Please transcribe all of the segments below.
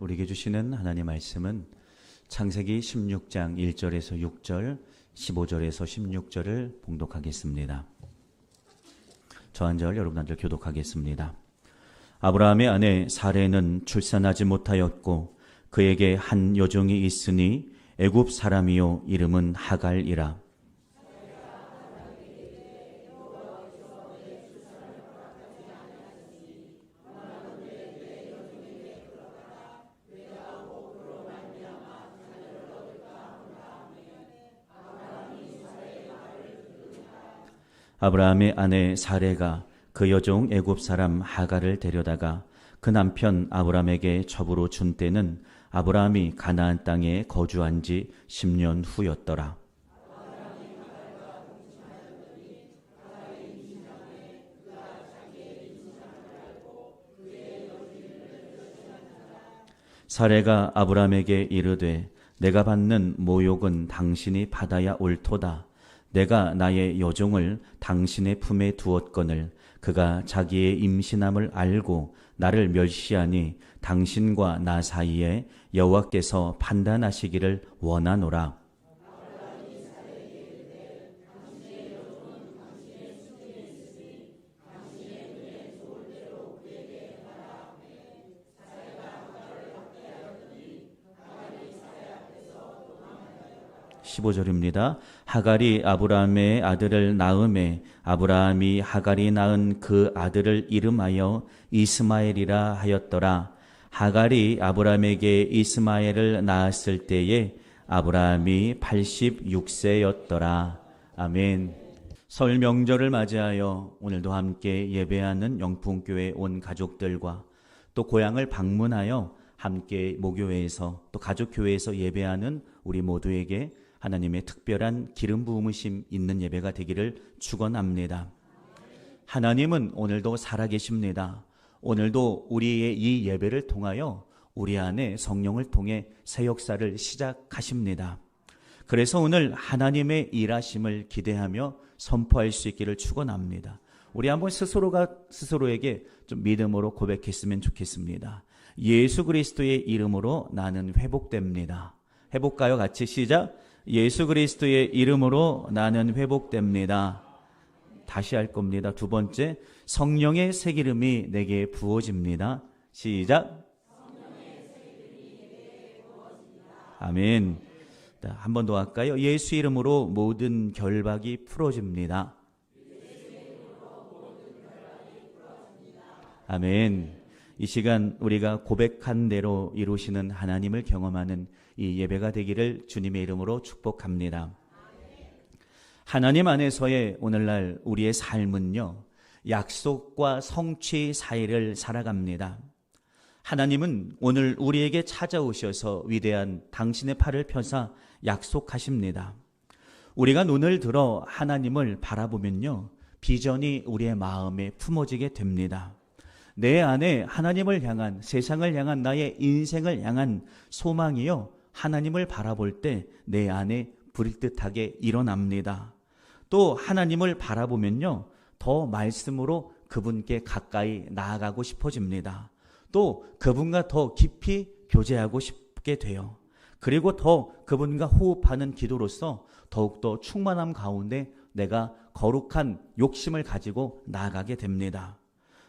우리에게 주시는 하나님의 말씀은 창세기 16장 1절에서 6절, 15절에서 16절을 봉독하겠습니다. 저 한 절, 여러분 한 절 교독하겠습니다. 아브라함의 아내 사레는 출산하지 못하였고 그에게 한 여종이 있으니 애굽 사람이요 이름은 하갈이라. 아브라함의 아내 사레가 그 여종 애굽 사람 하갈을 데려다가 그 남편 아브라함에게 첩으로 준 때는 아브라함이 가나안 땅에 거주한 지 10년 후였더라. 사레가 아브라함에게 이르되 내가 받는 모욕은 당신이 받아야 옳도다. 내가 나의 여종을 당신의 품에 두었거늘 그가 자기의 임신함을 알고 나를 멸시하니 당신과 나 사이에 여호와께서 판단하시기를 원하노라. (15절입니다) 하갈이 아브라함의 아들을 낳음에 아브라함이 하갈이 낳은 그 아들을 이름하여 이스마엘이라 하였더라. 하갈이 아브라함에게 이스마엘을 낳았을 때에 아브라함이 86세였더라. 아멘. 설 명절을 맞이하여 오늘도 함께 예배하는 영풍교회 온 가족들과 또 고향을 방문하여 함께 모교회에서 또 가족교회에서 예배하는 우리 모두에게 하나님의 특별한 기름 부으심 있는 예배가 되기를 축원합니다. 하나님은 오늘도 살아계십니다. 오늘도 우리의 이 예배를 통하여 우리 안에 성령을 통해 새 역사를 시작하십니다. 그래서 오늘 하나님의 일하심을 기대하며 선포할 수 있기를 축원합니다. 우리 한번 스스로가 스스로에게 좀 믿음으로 고백했으면 좋겠습니다. 예수 그리스도의 이름으로 나는 회복됩니다. 해볼까요? 같이 시작. 예수 그리스도의 이름으로 나는 회복됩니다. 다시 할 겁니다. 두 번째, 성령의 새 기름이 내게 부어집니다. 시작. 아멘. 한 번 더 할까요? 예수 이름으로 모든 결박이 풀어집니다. 아멘. 이 시간 우리가 고백한 대로 이루시는 하나님을 경험하는 이 예배가 되기를 주님의 이름으로 축복합니다. 하나님 안에서의 오늘날 우리의 삶은요, 약속과 성취 사이를 살아갑니다. 하나님은 오늘 우리에게 찾아오셔서 위대한 당신의 팔을 펴사 약속하십니다. 우리가 눈을 들어 하나님을 바라보면요, 비전이 우리의 마음에 품어지게 됩니다. 내 안에 하나님을 향한, 세상을 향한, 나의 인생을 향한 소망이요, 하나님을 바라볼 때 내 안에 불뜻하게 일어납니다. 또 하나님을 바라보면요, 더 말씀으로 그분께 가까이 나아가고 싶어집니다. 또 그분과 더 깊이 교제하고 싶게 돼요. 그리고 더 그분과 호흡하는 기도로서 더욱더 충만함 가운데 내가 거룩한 욕심을 가지고 나아가게 됩니다.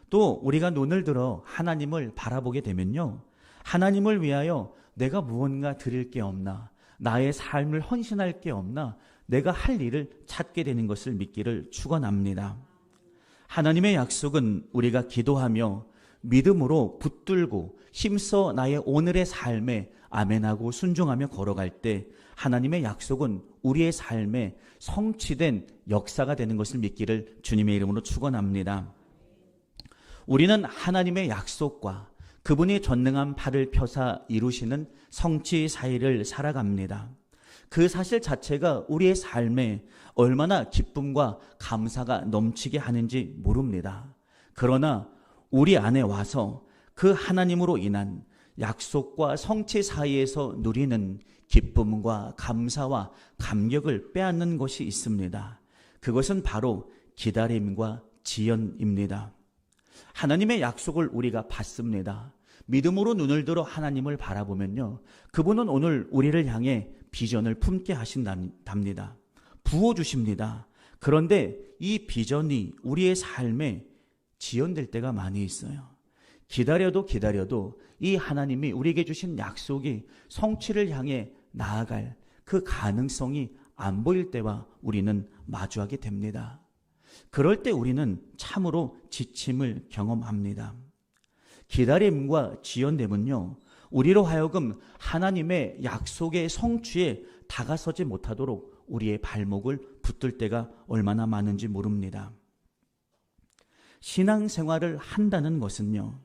또 우리가 눈을 들어 하나님을 바라보게 되면요, 하나님을 위하여 내가 무언가 드릴 게 없나, 나의 삶을 헌신할 게 없나, 내가 할 일을 찾게 되는 것을 믿기를 축원합니다. 하나님의 약속은 우리가 기도하며 믿음으로 붙들고 힘써 나의 오늘의 삶에 아멘하고 순종하며 걸어갈 때 하나님의 약속은 우리의 삶에 성취된 역사가 되는 것을 믿기를 주님의 이름으로 축원합니다. 우리는 하나님의 약속과 그분이 전능한 팔을 펴사 이루시는 성취 사이를 살아갑니다. 그 사실 자체가 우리의 삶에 얼마나 기쁨과 감사가 넘치게 하는지 모릅니다. 그러나 우리 안에 와서 그 하나님으로 인한 약속과 성취 사이에서 누리는 기쁨과 감사와 감격을 빼앗는 것이 있습니다. 그것은 바로 기다림과 지연입니다. 하나님의 약속을 우리가 받습니다. 믿음으로 눈을 들어 하나님을 바라보면요, 그분은 오늘 우리를 향해 비전을 품게 하신답니다. 부어주십니다. 그런데 이 비전이 우리의 삶에 지연될 때가 많이 있어요. 기다려도 이 하나님이 우리에게 주신 약속이 성취를 향해 나아갈 그 가능성이 안 보일 때와 우리는 마주하게 됩니다. 그럴 때 우리는 참으로 지침을 경험합니다. 기다림과 지연됨은요, 우리로 하여금 하나님의 약속의 성취에 다가서지 못하도록 우리의 발목을 붙들 때가 얼마나 많은지 모릅니다. 신앙생활을 한다는 것은요,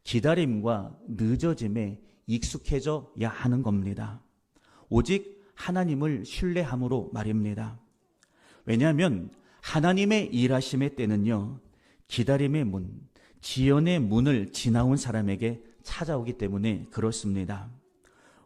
기다림과 늦어짐에 익숙해져야 하는 겁니다. 오직 하나님을 신뢰함으로 말입니다. 왜냐하면 하나님의 일하심의 때는요, 기다림의 문, 지연의 문을 지나온 사람에게 찾아오기 때문에 그렇습니다.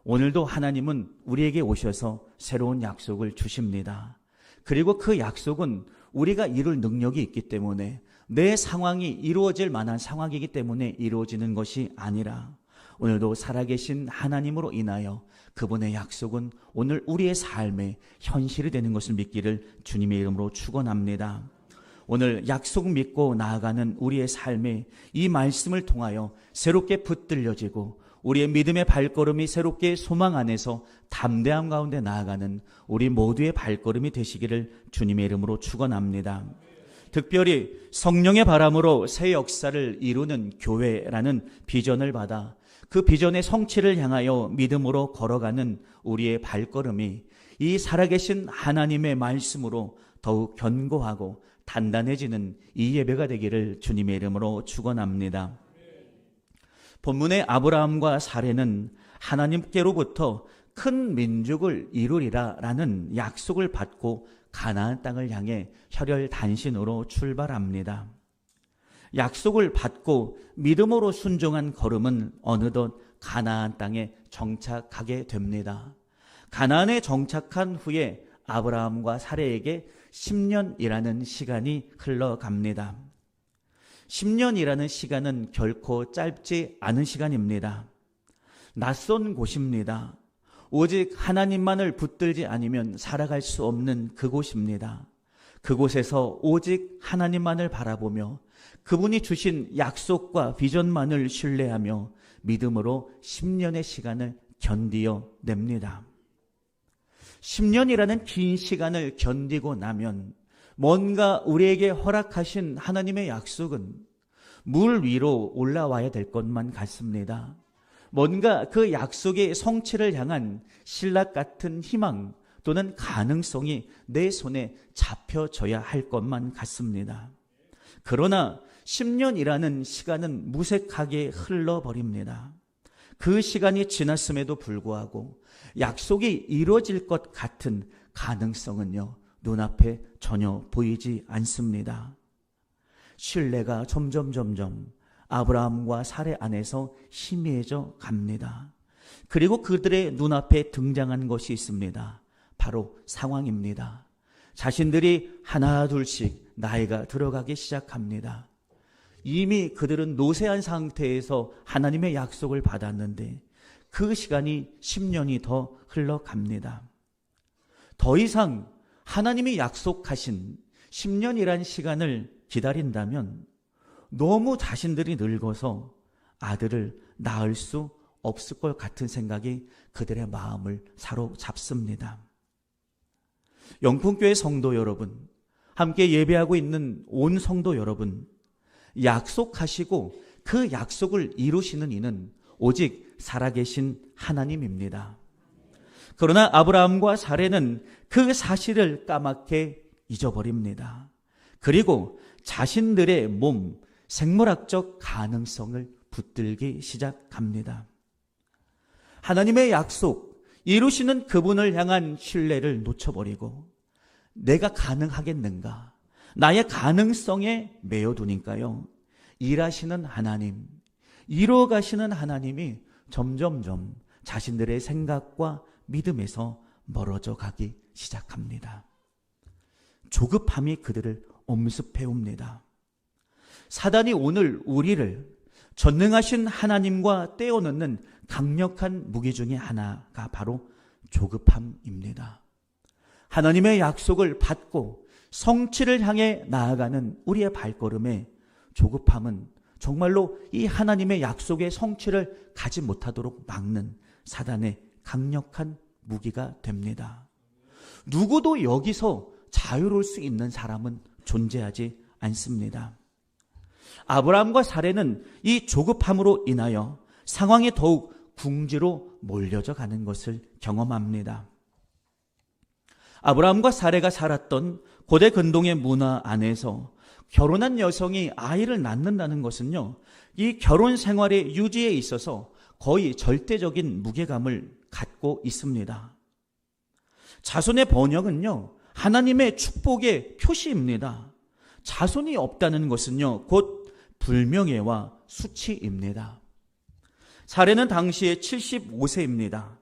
오늘도 하나님은 우리에게 오셔서 새로운 약속을 주십니다. 그리고 그 약속은 우리가 이룰 능력이 있기 때문에, 내 상황이 이루어질 만한 상황이기 때문에 이루어지는 것이 아니라, 오늘도 살아계신 하나님으로 인하여 그분의 약속은 오늘 우리의 삶에 현실이 되는 것을 믿기를 주님의 이름으로 축원합니다. 오늘 약속 믿고 나아가는 우리의 삶에 이 말씀을 통하여 새롭게 붙들려지고 우리의 믿음의 발걸음이 새롭게 소망 안에서 담대함 가운데 나아가는 우리 모두의 발걸음이 되시기를 주님의 이름으로 축원합니다. 특별히 성령의 바람으로 새 역사를 이루는 교회라는 비전을 받아 그 비전의 성취를 향하여 믿음으로 걸어가는 우리의 발걸음이 이 살아계신 하나님의 말씀으로 더욱 견고하고 단단해지는 이 예배가 되기를 주님의 이름으로 축원합니다. 본문의 아브라함과 사레는 하나님께로부터 큰 민족을 이루리라라는 약속을 받고 가나안 땅을 향해 혈혈단신으로 출발합니다. 약속을 받고 믿음으로 순종한 걸음은 어느덧 가나안 땅에 정착하게 됩니다. 가나안에 정착한 후에 아브라함과 사레에게 10년이라는 시간이 흘러갑니다. 10년이라는 시간은 결코 짧지 않은 시간입니다. 낯선 곳입니다. 오직 하나님만을 붙들지 않으면 살아갈 수 없는 그곳입니다. 그곳에서 오직 하나님만을 바라보며 그분이 주신 약속과 비전만을 신뢰하며 믿음으로 10년의 시간을 견디어 냅니다. 10년이라는 긴 시간을 견디고 나면 뭔가 우리에게 허락하신 하나님의 약속은 물 위로 올라와야 될 것만 같습니다. 뭔가 그 약속의 성취를 향한 신락 같은 희망 또는 가능성이 내 손에 잡혀져야 할 것만 같습니다. 그러나 10년이라는 시간은 무색하게 흘러버립니다. 그 시간이 지났음에도 불구하고 약속이 이루어질 것 같은 가능성은요, 눈앞에 전혀 보이지 않습니다. 신뢰가 점점 아브라함과 사레 안에서 희미해져 갑니다. 그리고 그들의 눈앞에 등장한 것이 있습니다. 바로 상황입니다. 자신들이 하나 둘씩 나이가 들어가기 시작합니다. 이미 그들은 노쇠한 상태에서 하나님의 약속을 받았는데 그 시간이 10년이 더 흘러갑니다. 더 이상 하나님이 약속하신 10년이란 시간을 기다린다면 너무 자신들이 늙어서 아들을 낳을 수 없을 것 같은 생각이 그들의 마음을 사로잡습니다. 영풍교회 성도 여러분, 함께 예배하고 있는 온 성도 여러분, 약속하시고 그 약속을 이루시는 이는 오직 살아계신 하나님입니다. 그러나 아브라함과 사레는 그 사실을 까맣게 잊어버립니다. 그리고 자신들의 몸, 생물학적 가능성을 붙들기 시작합니다. 하나님의 약속, 이루시는 그분을 향한 신뢰를 놓쳐버리고 내가 가능하겠는가? 나의 가능성에 매여두니까요, 일하시는 하나님, 이루어가시는 하나님이 점점점 자신들의 생각과 믿음에서 멀어져 가기 시작합니다. 조급함이 그들을 엄습해옵니다. 사단이 오늘 우리를 전능하신 하나님과 떼어놓는 강력한 무기 중에 하나가 바로 조급함입니다. 하나님의 약속을 받고 성취를 향해 나아가는 우리의 발걸음에 조급함은 정말로 이 하나님의 약속의 성취를 가지 못하도록 막는 사단의 강력한 무기가 됩니다. 누구도 여기서 자유로울 수 있는 사람은 존재하지 않습니다. 아브라함과 사레는 이 조급함으로 인하여 상황이 더욱 궁지로 몰려져 가는 것을 경험합니다. 아브라함과 사레가 살았던 고대 근동의 문화 안에서 결혼한 여성이 아이를 낳는다는 것은요, 이 결혼 생활의 유지에 있어서 거의 절대적인 무게감을 갖고 있습니다. 자손의 번영은요, 하나님의 축복의 표시입니다. 자손이 없다는 것은요, 곧 불명예와 수치입니다. 사례는 당시에 75세입니다.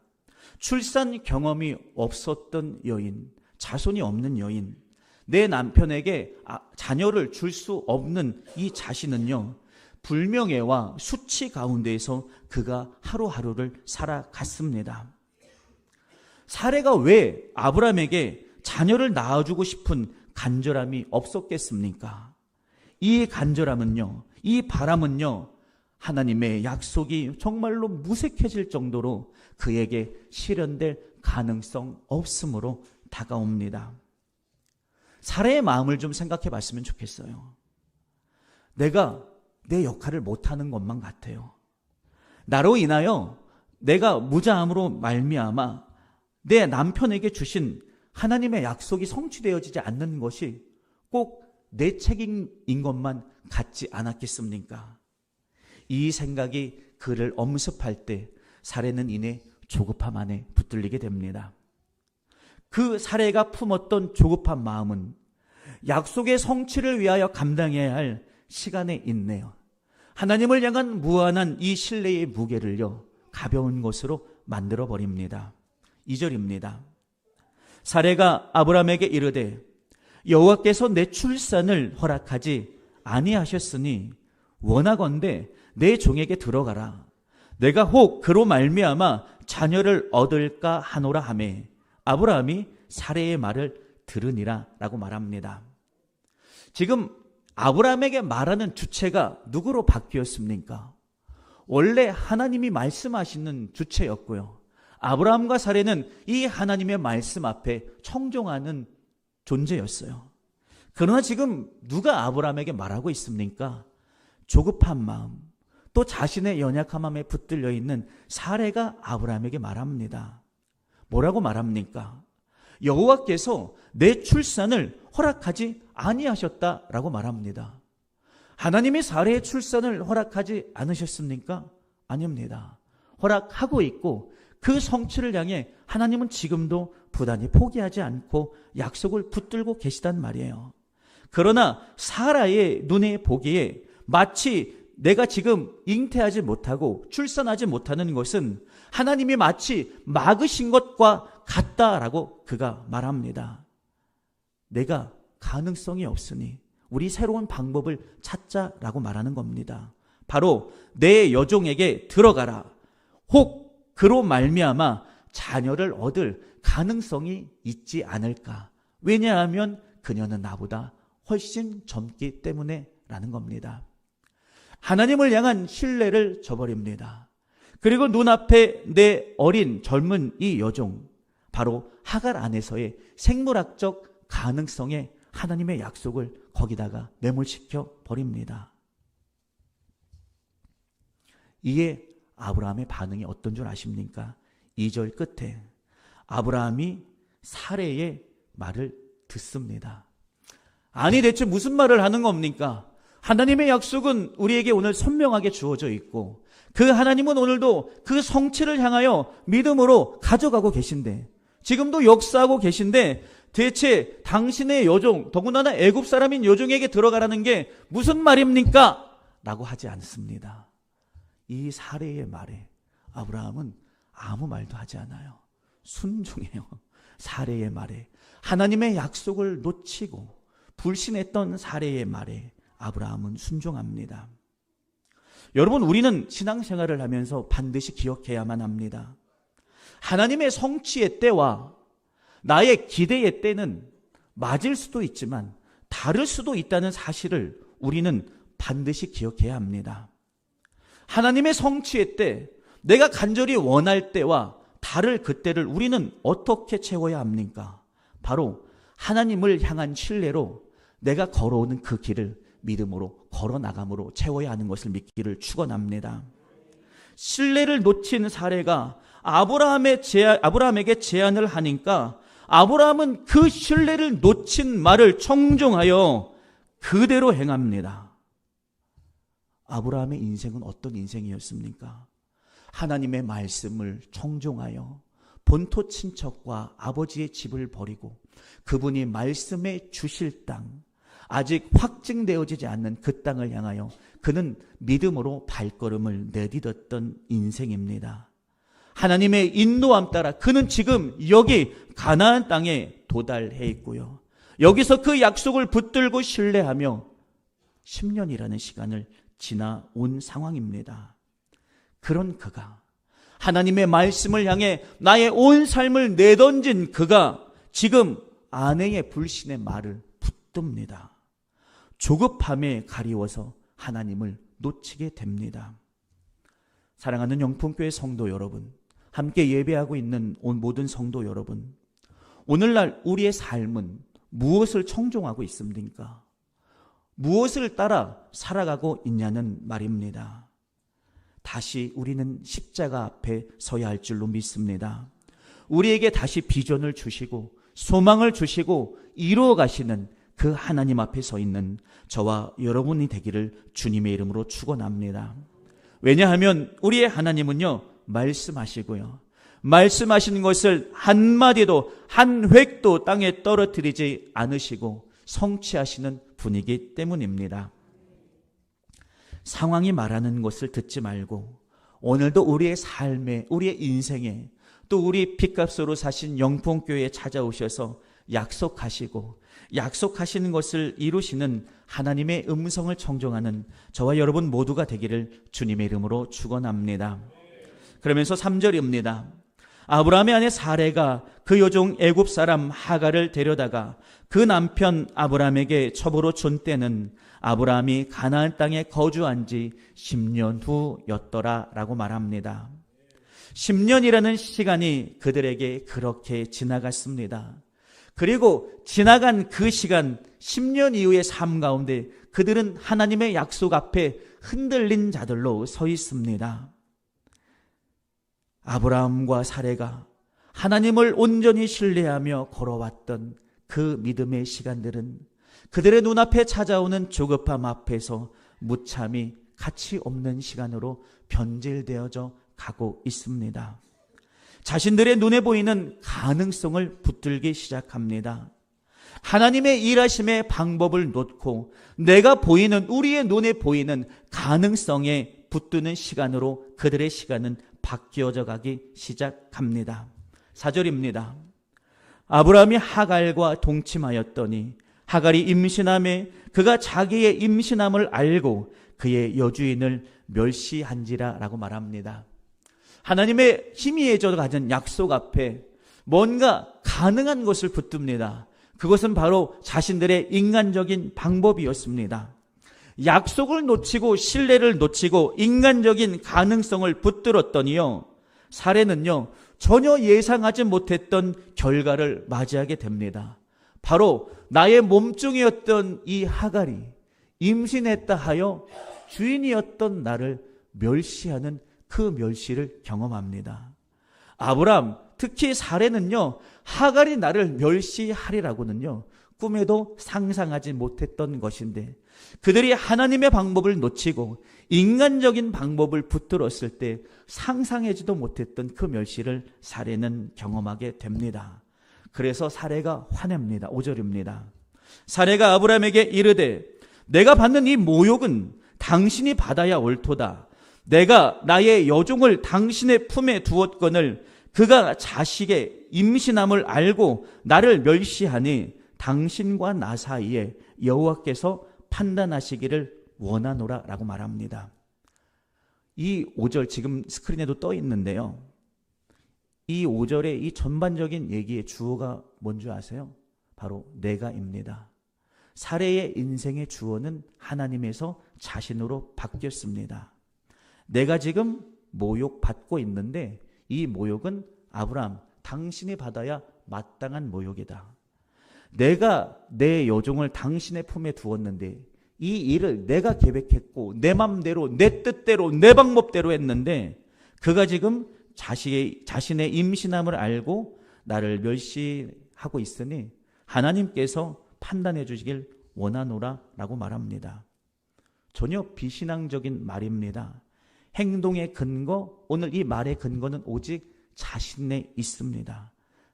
출산 경험이 없었던 여인, 자손이 없는 여인, 내 남편에게 자녀를 줄 수 없는 이 자신은요, 불명예와 수치 가운데에서 그가 하루하루를 살아갔습니다. 사례가 왜 아브라함에게 자녀를 낳아주고 싶은 간절함이 없었겠습니까? 이 간절함은요, 이 바람은요, 하나님의 약속이 정말로 무색해질 정도로 그에게 실현될 가능성 없음으로 다가옵니다. 사례의 마음을 좀 생각해 봤으면 좋겠어요. 내가 내 역할을 못하는 것만 같아요. 나로 인하여 내가 무자함으로 말미암아 내 남편에게 주신 하나님의 약속이 성취되어지지 않는 것이 꼭 내 책임인 것만 같지 않았겠습니까? 이 생각이 그를 엄습할 때 사례는 이내 조급함 안에 붙들리게 됩니다. 그 사례가 품었던 조급한 마음은 약속의 성취를 위하여 감당해야 할 시간에 있네요. 하나님을 향한 무한한 이 신뢰의 무게를요, 가벼운 것으로 만들어 버립니다. 2절입니다. 사례가 아브라함에게 이르되 여호와께서 내 출산을 허락하지 아니하셨으니 원하건대 내 종에게 들어가라. 내가 혹 그로 말미암아 자녀를 얻을까 하노라 하매 아브라함이 사례의 말을 들으니라 라고 말합니다. 지금 아브라함에게 말하는 주체가 누구로 바뀌었습니까? 원래 하나님이 말씀하시는 주체였고요. 아브라함과 사례는 이 하나님의 말씀 앞에 청종하는 존재였어요. 그러나 지금 누가 아브라함에게 말하고 있습니까? 조급한 마음, 또 자신의 연약한 마음에 붙들려 있는 사례가 아브라함에게 말합니다. 뭐라고 말합니까? 여호와께서 내 출산을 허락하지 아니하셨다라고 말합니다. 하나님이 사례의 출산을 허락하지 않으셨습니까? 아닙니다. 허락하고 있고 그 성취를 향해 하나님은 지금도 부단히 포기하지 않고 약속을 붙들고 계시단 말이에요. 그러나 사라의 눈에 보기에 마치 내가 지금 잉태하지 못하고 출산하지 못하는 것은 하나님이 마치 막으신 것과 같다라고 그가 말합니다. 내가 가능성이 없으니 우리 새로운 방법을 찾자라고 말하는 겁니다. 바로 내 여종에게 들어가라. 혹 그로 말미암아 자녀를 얻을 가능성이 있지 않을까. 왜냐하면 그녀는 나보다 훨씬 젊기 때문에 라는 겁니다. 하나님을 향한 신뢰를 저버립니다. 그리고 눈앞에 내 어린 젊은 이 여종, 바로 하갈 안에서의 생물학적 가능성에 하나님의 약속을 거기다가 매몰시켜 버립니다. 이에 아브라함의 반응이 어떤 줄 아십니까? 2절 끝에 아브라함이 사례의 말을 듣습니다. 아니 대체 무슨 말을 하는 겁니까? 하나님의 약속은 우리에게 오늘 선명하게 주어져 있고 그 하나님은 오늘도 그 성취를 향하여 믿음으로 가져가고 계신데 지금도 역사하고 계신데 대체 당신의 여종, 더군다나 애굽 사람인 여종에게 들어가라는 게 무슨 말입니까? 라고 하지 않습니다. 이 사례의 말에 아브라함은 아무 말도 하지 않아요. 순종해요. 사례의 말에 하나님의 약속을 놓치고 불신했던 사례의 말에 아브라함은 순종합니다. 여러분, 우리는 신앙생활을 하면서 반드시 기억해야만 합니다. 하나님의 성취의 때와 나의 기대의 때는 맞을 수도 있지만 다를 수도 있다는 사실을 우리는 반드시 기억해야 합니다. 하나님의 성취의 때, 내가 간절히 원할 때와 다를 그때를 우리는 어떻게 채워야 합니까? 바로 하나님을 향한 신뢰로 내가 걸어오는 그 길을 믿음으로 걸어나감으로 채워야 하는 것을 믿기를 축원합니다. 신뢰를 놓친 사례가 아브라함에게 제안을 하니까 아브라함은 그 신뢰를 놓친 말을 청종하여 그대로 행합니다. 아브라함의 인생은 어떤 인생이었습니까? 하나님의 말씀을 청종하여 본토 친척과 아버지의 집을 버리고 그분이 말씀해 주실 땅, 아직 확증되어지지 않는 그 땅을 향하여 그는 믿음으로 발걸음을 내딛었던 인생입니다. 하나님의 인도함 따라 그는 지금 여기 가나안 땅에 도달해 있고요. 여기서 그 약속을 붙들고 신뢰하며 10년이라는 시간을 지나온 상황입니다. 그런 그가, 하나님의 말씀을 향해 나의 온 삶을 내던진 그가 지금 아내의 불신의 말을 붙듭니다. 조급함에 가리워서 하나님을 놓치게 됩니다. 사랑하는 영풍교회 성도 여러분, 함께 예배하고 있는 모든 성도 여러분, 오늘날 우리의 삶은 무엇을 청종하고 있습니까? 무엇을 따라 살아가고 있냐는 말입니다. 다시 우리는 십자가 앞에 서야 할 줄로 믿습니다. 우리에게 다시 비전을 주시고 소망을 주시고 이루어 가시는 그 하나님 앞에 서 있는 저와 여러분이 되기를 주님의 이름으로 축원합니다. 왜냐하면 우리의 하나님은요, 말씀하시고요, 말씀하시는 것을 한마디도 한 획도 땅에 떨어뜨리지 않으시고 성취하시는 분이기 때문입니다. 상황이 말하는 것을 듣지 말고 오늘도 우리의 삶에, 우리의 인생에, 또 우리 핏값으로 사신 영풍교회에 찾아오셔서 약속하시는 것을 이루시는 하나님의 음성을 청종하는 저와 여러분 모두가 되기를 주님의 이름으로 축원합니다. 그러면서 3절입니다. 아브라함의 아내 사레가 그 여종 애굽 사람 하갈을 데려다가 그 남편 아브라함에게 첩으로 준 때는 아브라함이 가나안 땅에 거주한 지 10년 후였더라 라고 말합니다. 10년이라는 시간이 그들에게 그렇게 지나갔습니다. 그리고 지나간 그 시간 10년 이후의 삶 가운데 그들은 하나님의 약속 앞에 흔들린 자들로 서 있습니다. 아브라함과 사레가 하나님을 온전히 신뢰하며 걸어왔던 그 믿음의 시간들은 그들의 눈앞에 찾아오는 조급함 앞에서 무참히 가치 없는 시간으로 변질되어져 가고 있습니다. 자신들의 눈에 보이는 가능성을 붙들기 시작합니다. 하나님의 일하심의 방법을 놓고 내가 보이는, 우리의 눈에 보이는 가능성에 붙드는 시간으로 그들의 시간은 바뀌어져 가기 시작합니다. 4절입니다. 아브라함이 하갈과 동침하였더니 하갈이 임신함에 그가 자기의 임신함을 알고 그의 여주인을 멸시한지라 라고 말합니다. 하나님의 희미해져 가진 약속 앞에 뭔가 가능한 것을 붙듭니다. 그것은 바로 자신들의 인간적인 방법이었습니다. 약속을 놓치고 신뢰를 놓치고 인간적인 가능성을 붙들었더니요, 사례는요 전혀 예상하지 못했던 결과를 맞이하게 됩니다. 바로 나의 몸종이었던 이 하갈이 임신했다 하여 주인이었던 나를 멸시하는 그 멸시를 경험합니다. 아브라함, 특히 사례는요, 하갈이 나를 멸시하리라고는요 꿈에도 상상하지 못했던 것인데, 그들이 하나님의 방법을 놓치고 인간적인 방법을 붙들었을 때 상상하지도 못했던 그 멸시를 사례는 경험하게 됩니다. 그래서 사례가 화냅니다. 5절입니다. 사례가 아브라함에게 이르되 내가 받는 이 모욕은 당신이 받아야 옳도다. 내가 나의 여종을 당신의 품에 두었거늘 그가 자식의 임신함을 알고 나를 멸시하니 당신과 나 사이에 여호와께서 판단하시기를 원하노라 라고 말합니다. 이 5절 지금 스크린에도 떠 있는데요. 이 5절의 이 전반적인 얘기의 주어가 뭔지 아세요? 바로 내가입니다. 사레의 인생의 주어는 하나님에서 자신으로 바뀌었습니다. 내가 지금 모욕받고 있는데 이 모욕은 아브라함, 당신이 받아야 마땅한 모욕이다. 내가 내 여종을 당신의 품에 두었는데 이 일을 내가 계획했고 내 맘대로 내 뜻대로 내 방법대로 했는데 그가 지금 자신의 임신함을 알고 나를 멸시하고 있으니 하나님께서 판단해 주시길 원하노라 라고 말합니다. 전혀 비신앙적인 말입니다. 행동의 근거, 오늘 이 말의 근거는 오직 자신에 있습니다.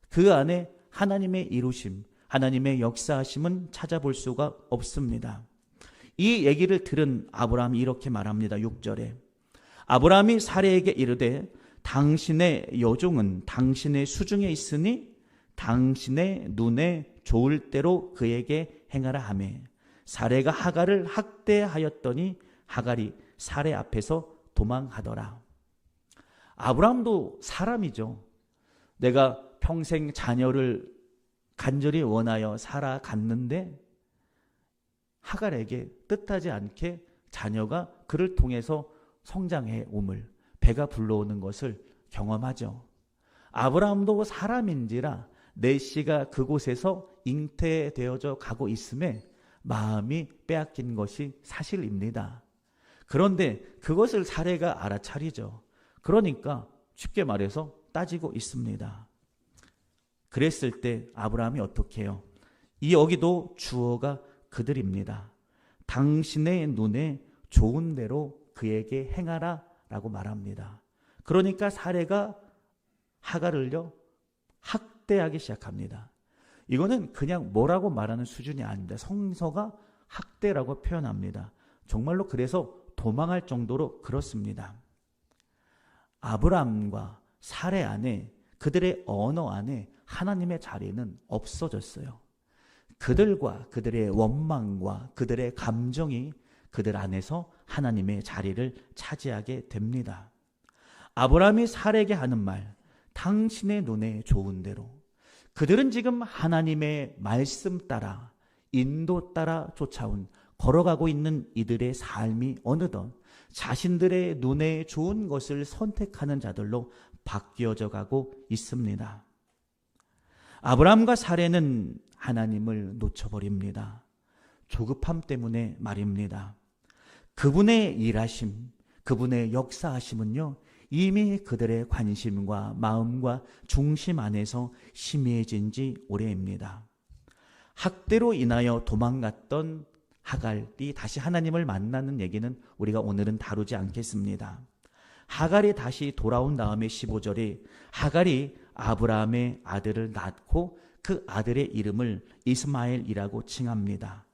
그 안에 하나님의 이루심, 하나님의 역사하심은 찾아볼 수가 없습니다. 이 얘기를 들은 아브라함이 이렇게 말합니다. 6절에 아브라함이 사레에게 이르되 당신의 여종은 당신의 수중에 있으니 당신의 눈에 좋을 대로 그에게 행하라 하매 사레가 하갈을 학대하였더니 하갈이 사레 앞에서 도망하더라. 아브라함도 사람이죠. 내가 평생 자녀를 간절히 원하여 살아갔는데 하갈에게 뜻하지 않게 자녀가 그를 통해서 성장해 옴을, 배가 불러오는 것을 경험하죠. 아브라함도 사람인지라 내 씨가 그곳에서 잉태되어져 가고 있음에 마음이 빼앗긴 것이 사실입니다. 그런데 그것을 사레가 알아차리죠. 그러니까 쉽게 말해서 따지고 있습니다. 그랬을 때 아브라함이 어떻게 해요? 이 여기도 주어가 그들입니다. 당신의 눈에 좋은 대로 그에게 행하라 라고 말합니다. 그러니까 사레가 하갈을요 학대하기 시작합니다. 이거는 그냥 뭐라고 말하는 수준이 아닙니다. 성서가 학대라고 표현합니다. 정말로 그래서 도망할 정도로 그렇습니다. 아브라함과 사레 안에, 그들의 언어 안에 하나님의 자리는 없어졌어요. 그들과 그들의 원망과 그들의 감정이 그들 안에서 하나님의 자리를 차지하게 됩니다. 아브라함이 사레에게 하는 말, 당신의 눈에 좋은 대로. 그들은 지금 하나님의 말씀 따라, 인도 따라 쫓아온, 걸어가고 있는 이들의 삶이 어느덧 자신들의 눈에 좋은 것을 선택하는 자들로 바뀌어져 가고 있습니다. 아브라함과 사레는 하나님을 놓쳐버립니다. 조급함 때문에 말입니다. 그분의 일하심, 그분의 역사하심은요, 이미 그들의 관심과 마음과 중심 안에서 심해진 지 오래입니다. 학대로 인하여 도망갔던 하갈이 다시 하나님을 만나는 얘기는 우리가 오늘은 다루지 않겠습니다. 하갈이 다시 돌아온 다음에 15절에 하갈이 아브라함의 아들을 낳고 그 아들의 이름을 이스마엘이라고 칭합니다.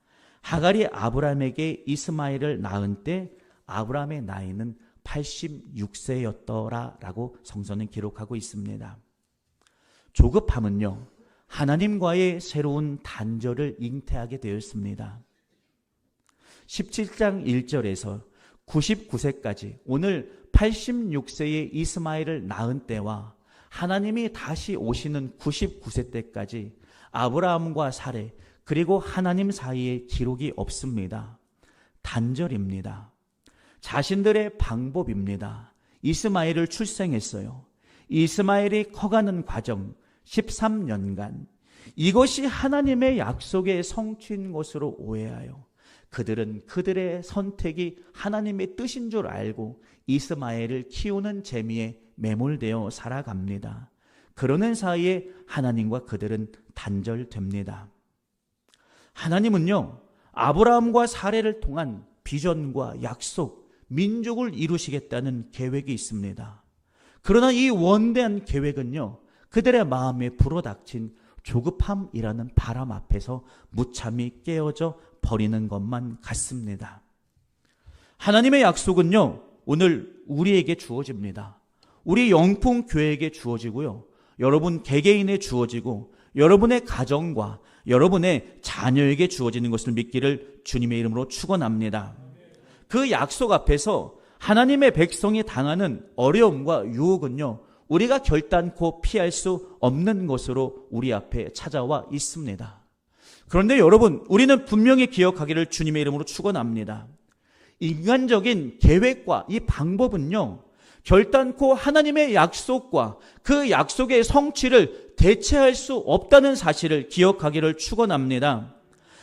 하갈이 아브라함에게 이스마엘을 낳은 때 아브라함의 나이는 86세였더라라고 성서는 기록하고 있습니다. 조급함은요, 하나님과의 새로운 단절을 잉태하게 되었습니다. 17장 1절에서 99세까지 오늘 86세의 이스마엘을 낳은 때와 하나님이 다시 오시는 99세 때까지 아브라함과 사레 그리고 하나님 사이에 기록이 없습니다. 단절입니다. 자신들의 방법입니다. 이스마엘을 출생했어요. 이스마엘이 커가는 과정 13년간 이것이 하나님의 약속의 성취인 것으로 오해하여 그들은 그들의 선택이 하나님의 뜻인 줄 알고 이스마엘을 키우는 재미에 매몰되어 살아갑니다. 그러는 사이에 하나님과 그들은 단절됩니다. 하나님은요, 아브라함과 사레를 통한 비전과 약속, 민족을 이루시겠다는 계획이 있습니다. 그러나 이 원대한 계획은요, 그들의 마음에 불어닥친 조급함이라는 바람 앞에서 무참히 깨어져 버리는 것만 같습니다. 하나님의 약속은요, 오늘 우리에게 주어집니다. 우리 영풍교회에게 주어지고요, 여러분 개개인에 주어지고 여러분의 가정과 여러분의 자녀에게 주어지는 것을 믿기를 주님의 이름으로 축원합니다. 그 약속 앞에서 하나님의 백성이 당하는 어려움과 유혹은요, 우리가 결단코 피할 수 없는 것으로 우리 앞에 찾아와 있습니다. 그런데 여러분, 우리는 분명히 기억하기를 주님의 이름으로 축원합니다. 인간적인 계획과 이 방법은요, 결단코 하나님의 약속과 그 약속의 성취를 대체할 수 없다는 사실을 기억하기를 축원합니다.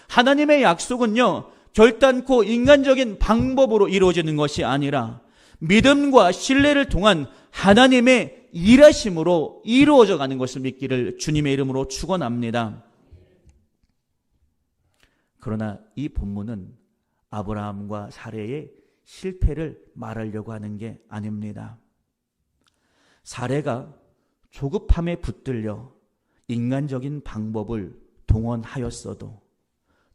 하나님의 약속은요, 결단코 인간적인 방법으로 이루어지는 것이 아니라 믿음과 신뢰를 통한 하나님의 일하심으로 이루어져 가는 것을 믿기를 주님의 이름으로 축원합니다. 그러나 이 본문은 아브라함과 사레의 실패를 말하려고 하는 게 아닙니다. 사레가 조급함에 붙들려 인간적인 방법을 동원하였어도,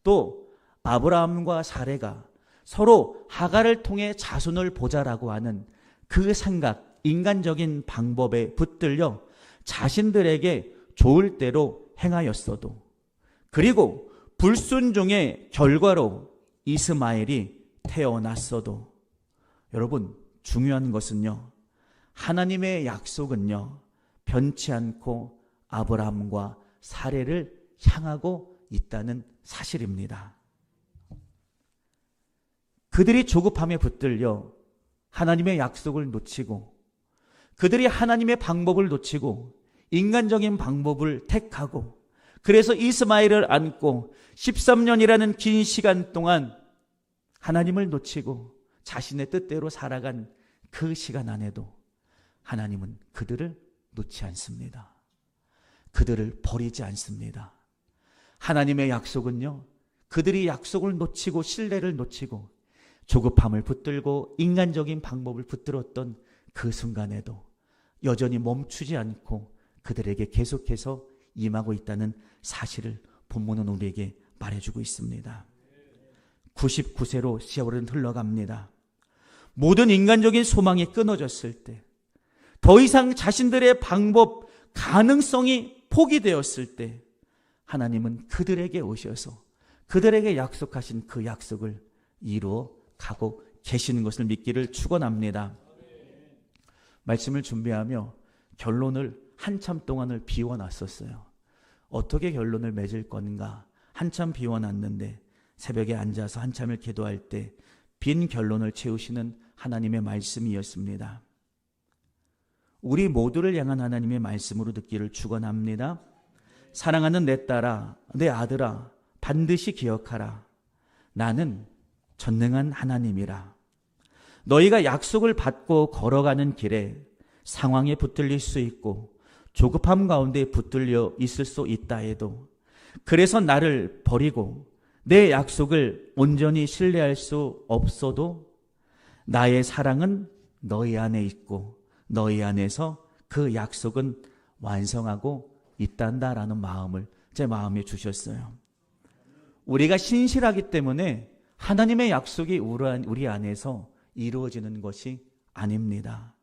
또 아브라함과 사레가 서로 하갈을 통해 자손을 보자라고 하는 그 생각, 인간적인 방법에 붙들려 자신들에게 좋을 대로 행하였어도, 그리고 불순종의 결과로 이스마엘이 태어났어도, 여러분, 중요한 것은요, 하나님의 약속은요, 변치 않고 아브라함과 사레를 향하고 있다는 사실입니다. 그들이 조급함에 붙들려 하나님의 약속을 놓치고, 그들이 하나님의 방법을 놓치고 인간적인 방법을 택하고, 그래서 이스마엘을 안고 13년이라는 긴 시간 동안 하나님을 놓치고 자신의 뜻대로 살아간 그 시간 안에도 하나님은 그들을 놓지 않습니다. 그들을 버리지 않습니다. 하나님의 약속은요, 그들이 약속을 놓치고 신뢰를 놓치고 조급함을 붙들고 인간적인 방법을 붙들었던 그 순간에도 여전히 멈추지 않고 그들에게 계속해서 임하고 있다는 사실을 본문은 우리에게 말해주고 있습니다. 99세로 세월은 흘러갑니다. 모든 인간적인 소망이 끊어졌을 때, 더 이상 자신들의 방법, 가능성이 포기되었을 때, 하나님은 그들에게 오셔서 그들에게 약속하신 그 약속을 이루어 가고 계시는 것을 믿기를 축원합니다. 말씀을 준비하며 결론을 한참 동안을 비워놨었어요. 어떻게 결론을 맺을 건가 한참 비워놨는데, 새벽에 앉아서 한참을 기도할 때 빈 결론을 채우시는 하나님의 말씀이었습니다. 우리 모두를 향한 하나님의 말씀으로 듣기를 축원합니다. 사랑하는 내 딸아, 내 아들아, 반드시 기억하라. 나는 전능한 하나님이라. 너희가 약속을 받고 걸어가는 길에 상황에 붙들릴 수 있고 조급함 가운데 붙들려 있을 수 있다 해도, 그래서 나를 버리고 내 약속을 온전히 신뢰할 수 없어도 나의 사랑은 너희 안에 있고 너희 안에서 그 약속은 완성하고 있단다라는 마음을 제 마음에 주셨어요. 우리가 신실하기 때문에 하나님의 약속이 우리 안에서 이루어지는 것이 아닙니다.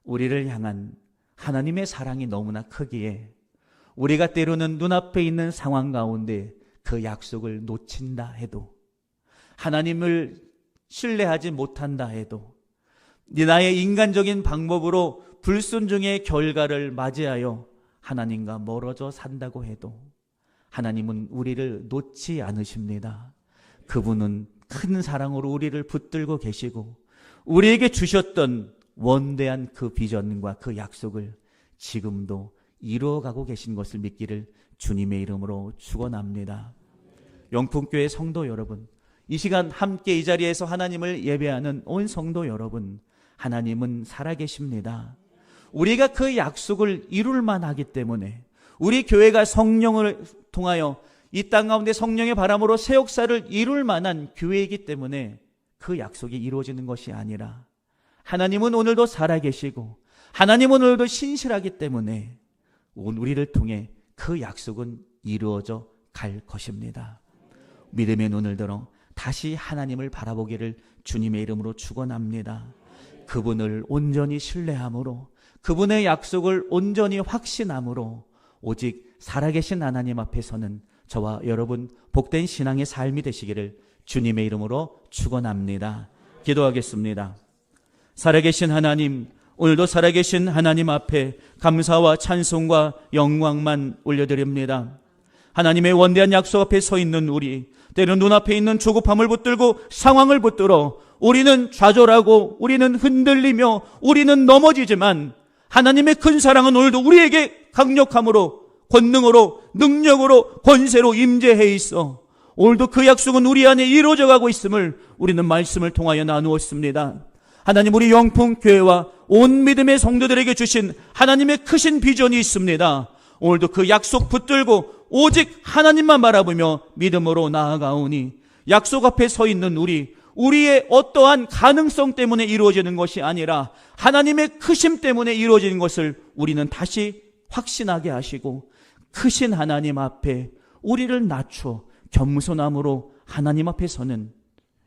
우리를 향한 하나님의 사랑이 너무나 크기에 우리가 때로는 눈앞에 있는 상황 가운데 그 약속을 놓친다 해도, 하나님을 신뢰하지 못한다 해도, 나의 인간적인 방법으로 불순종의 결과를 맞이하여 하나님과 멀어져 산다고 해도 하나님은 우리를 놓지 않으십니다. 그분은 큰 사랑으로 우리를 붙들고 계시고 우리에게 주셨던 원대한 그 비전과 그 약속을 지금도 이루어가고 계신 것을 믿기를 주님의 이름으로 축원합니다. 영풍교회 성도 여러분, 이 시간 함께 이 자리에서 하나님을 예배하는 온 성도 여러분, 하나님은 살아계십니다. 우리가 그 약속을 이룰 만하기 때문에, 우리 교회가 성령을 통하여 이 땅 가운데 성령의 바람으로 새 역사를 이룰 만한 교회이기 때문에 그 약속이 이루어지는 것이 아니라, 하나님은 오늘도 살아계시고 하나님은 오늘도 신실하기 때문에 우리를 통해 그 약속은 이루어져 갈 것입니다. 믿음의 눈을 들어 다시 하나님을 바라보기를 주님의 이름으로 축원합니다. 그분을 온전히 신뢰함으로, 그분의 약속을 온전히 확신함으로 오직 살아계신 하나님 앞에서는 저와 여러분 복된 신앙의 삶이 되시기를 주님의 이름으로 축원합니다. 기도하겠습니다. 살아계신 하나님, 오늘도 살아계신 하나님 앞에 감사와 찬송과 영광만 올려드립니다. 하나님의 원대한 약속 앞에 서 있는 우리, 때론 눈앞에 있는 조급함을 붙들고 상황을 붙들어 우리는 좌절하고 우리는 흔들리며 우리는 넘어지지만 하나님의 큰 사랑은 오늘도 우리에게 강력함으로, 권능으로, 능력으로, 권세로 임재해 있어 오늘도 그 약속은 우리 안에 이루어져 가고 있음을 우리는 말씀을 통하여 나누었습니다. 하나님, 우리 영풍교회와 온 믿음의 성도들에게 주신 하나님의 크신 비전이 있습니다. 오늘도 그 약속 붙들고 오직 하나님만 바라보며 믿음으로 나아가오니 약속 앞에 서 있는 우리의 어떠한 가능성 때문에 이루어지는 것이 아니라 하나님의 크심 때문에 이루어지는 것을 우리는 다시 확신하게 하시고 크신 하나님 앞에 우리를 낮춰 겸손함으로 하나님 앞에 서는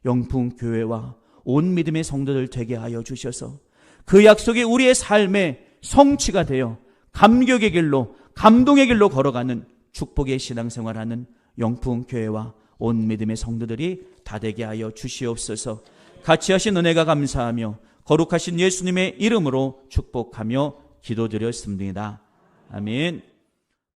영풍교회와 온 믿음의 성도들 되게 하여 주셔서 그 약속이 우리의 삶의 성취가 되어 감격의 길로, 감동의 길로 걸어가는 축복의 신앙생활하는 영풍교회와 온 믿음의 성도들이 다 되게 하여 주시옵소서. 같이 하신 은혜가 감사하며 거룩하신 예수님의 이름으로 축복하며 기도드렸습니다. 아멘.